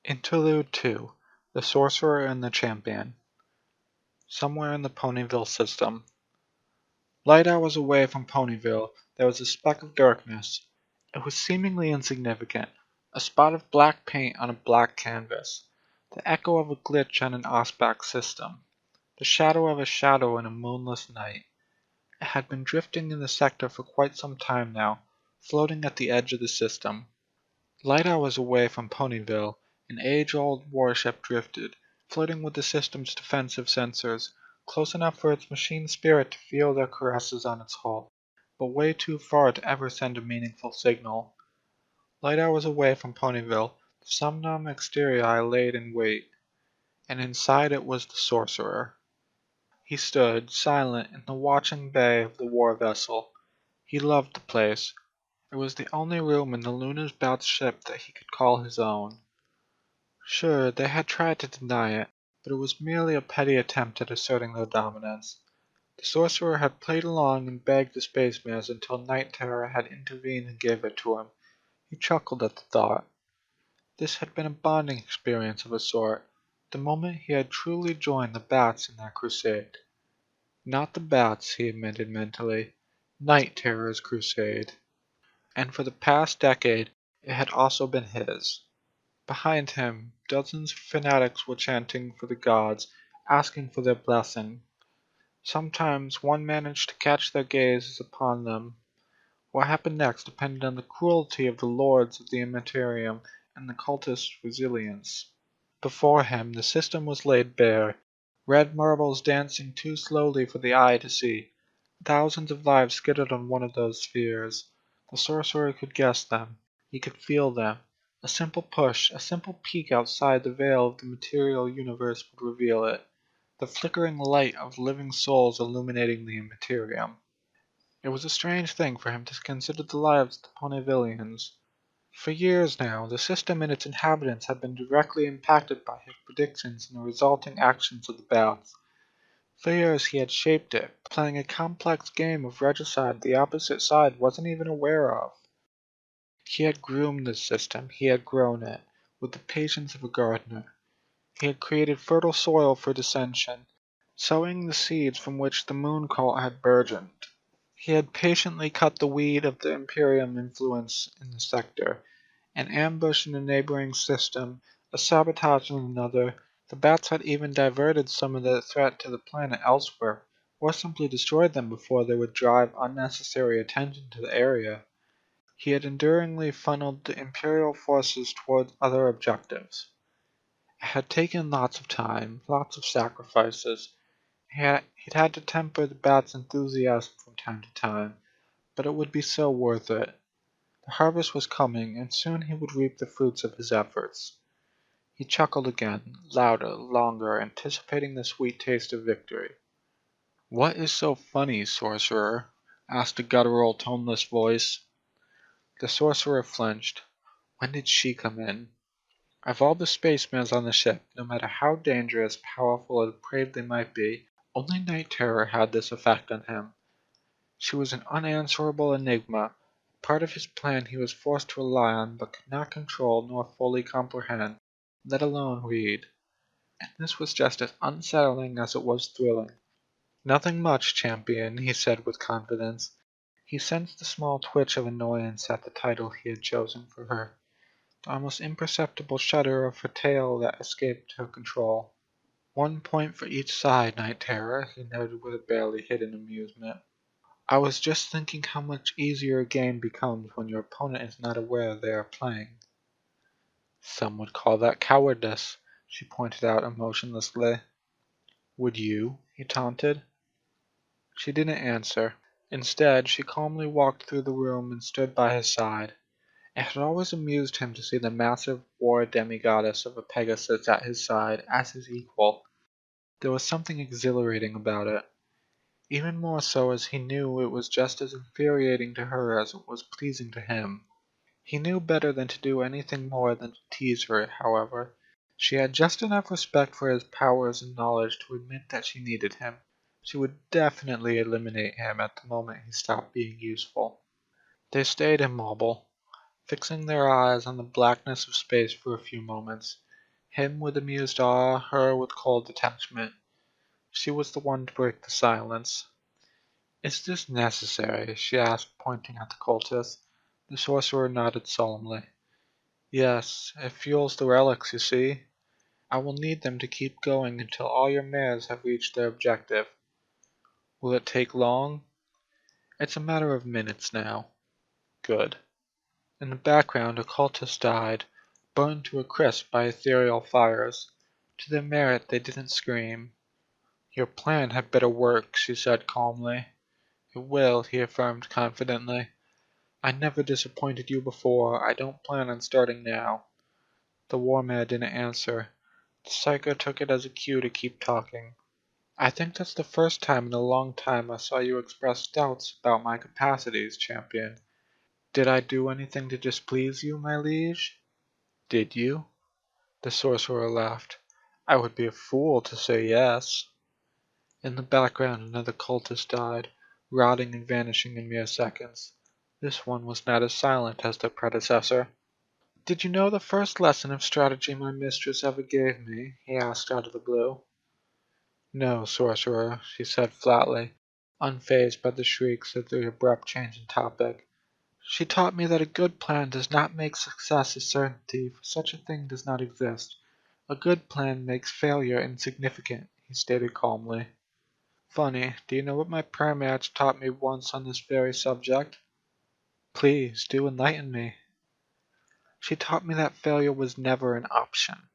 Interlude 2: The Sorcerer and the Champion. Somewhere in the Ponyville system. Light hours away from Ponyville, there was a speck of darkness. It was seemingly insignificant, a spot of black paint on a black canvas, the echo of a glitch on an OSPAC system, the shadow of a shadow in a moonless night. It had been drifting in the sector for quite some time now, floating at the edge of the system. Light hours away from Ponyville, an age-old warship drifted, flirting with the system's defensive sensors, close enough for its machine spirit to feel their caresses on its hull, but way too far to ever send a meaningful signal. Light hours away from Ponyville, the Somnum exterior laid in wait, and inside it was the Sorcerer. He stood, silent, in the watching bay of the war vessel. He loved the place. It was the only room in the Luna's bout ship that he could call his own. Sure, they had tried to deny it, but it was merely a petty attempt at asserting their dominance. The Sorcerer had played along and begged the space mares until Night Terror had intervened and gave it to him. He chuckled at the thought. This had been a bonding experience of a sort, the moment he had truly joined the Bats in their crusade. Not the Bats, he admitted mentally, Night Terror's crusade. And for the past decade, it had also been his. Behind him, dozens of fanatics were chanting for the gods, asking for their blessing. Sometimes one managed to catch their gaze upon them. What happened next depended on the cruelty of the lords of the Immaterium and the cultists' resilience. Before him, the system was laid bare, red marbles dancing too slowly for the eye to see. Thousands of lives skittered on one of those spheres. The Sorcerer could guess them. He could feel them. A simple push, a simple peek outside the veil of the material universe would reveal it. The flickering light of living souls illuminating the Immaterium. It was a strange thing for him to consider the lives of the Ponyvillians. For years now, the system and its inhabitants had been directly impacted by his predictions and the resulting actions of the Bats. For years he had shaped it, playing a complex game of regicide the opposite side wasn't even aware of. He had groomed this system, he had grown it, with the patience of a gardener. He had created fertile soil for dissension, sowing the seeds from which the moon cult had burgeoned. He had patiently cut the weed of the Imperium influence in the sector, an ambush in a neighboring system, a sabotage in another. The Bats had even diverted some of the threat to the planet elsewhere, or simply destroyed them before they would drive unnecessary attention to the area. He had enduringly funneled the Imperial forces toward other objectives. It had taken lots of time, lots of sacrifices. He'd had to temper the Bat's enthusiasm from time to time, but it would be so worth it. The harvest was coming, and soon he would reap the fruits of his efforts. He chuckled again, louder, longer, anticipating the sweet taste of victory. "What is so funny, Sorcerer?" asked a guttural, toneless voice. The Sorcerer flinched. When did she come in? Of all the spacemen on the ship, no matter how dangerous, powerful, or depraved they might be, only Night Terror had this effect on him. She was an unanswerable enigma, a part of his plan he was forced to rely on but could not control nor fully comprehend, let alone read. And this was just as unsettling as it was thrilling. "Nothing much, champion," he said with confidence. He sensed a small twitch of annoyance at the title he had chosen for her, the almost imperceptible shudder of her tail that escaped her control. "1 point for each side, Night Terror," he noted with a barely hidden amusement. "I was just thinking how much easier a game becomes when your opponent is not aware they are playing." "Some would call that cowardice," she pointed out emotionlessly. "Would you?" he taunted. She didn't answer. Instead, she calmly walked through the room and stood by his side. It had always amused him to see the massive war demigoddess of a Pegasus at his side as his equal. There was something exhilarating about it. Even more so as he knew it was just as infuriating to her as it was pleasing to him. He knew better than to do anything more than to tease her, however. She had just enough respect for his powers and knowledge to admit that she needed him. She would definitely eliminate him at the moment he stopped being useful. They stayed immobile, fixing their eyes on the blackness of space for a few moments. Him with amused awe, her with cold detachment. She was the one to break the silence. "Is this necessary?" she asked, pointing at the cultist. The sorcerer nodded solemnly. "Yes, it fuels the relics, you see. I will need them to keep going until all your mares have reached their objective." "Will it take long?" "It's a matter of minutes now." "Good." In the background a cultist died, burned to a crisp by ethereal fires. To their merit they didn't scream. "Your plan had better work," she said calmly. "It will," he affirmed confidently. "I never disappointed you before. I don't plan on starting now." The war mare didn't answer. The psycho took it as a cue to keep talking. "I think that's the first time in a long time I saw you express doubts about my capacities, champion. Did I do anything to displease you, my liege?" "Did you?" The sorcerer laughed. "I would be a fool to say yes." In the background another cultist died, rotting and vanishing in mere seconds. This one was not as silent as their predecessor. "Did you know the first lesson of strategy my mistress ever gave me?" he asked out of the blue. "No, sorcerer," she said flatly, unfazed by the shrieks at the abrupt change in topic. "She taught me that a good plan does not make success a certainty, for such a thing does not exist. A good plan makes failure insignificant," he stated calmly. "Funny, do you know what my prayer match taught me once on this very subject?" "Please, do enlighten me." "She taught me that failure was never an option."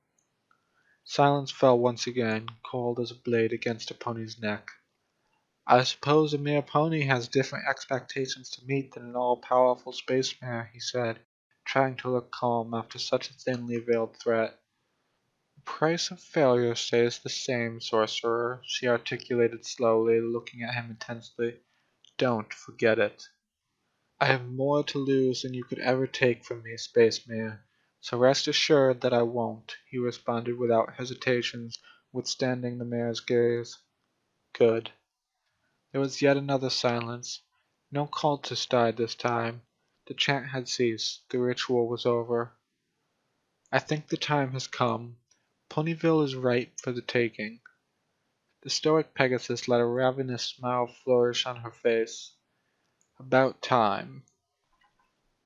Silence fell once again, cold as a blade against a pony's neck. "I suppose a mere pony has different expectations to meet than an all-powerful space mare," he said, trying to look calm after such a thinly veiled threat. "The price of failure stays the same, sorcerer," she articulated slowly, looking at him intensely. "Don't forget it." "I have more to lose than you could ever take from me, space mare, so rest assured that I won't," he responded without hesitation, withstanding the mare's gaze. "Good." There was yet another silence. No cultist died this time. The chant had ceased. The ritual was over. "I think the time has come. Ponyville is ripe for the taking." The stoic Pegasus let a ravenous smile flourish on her face. "About time.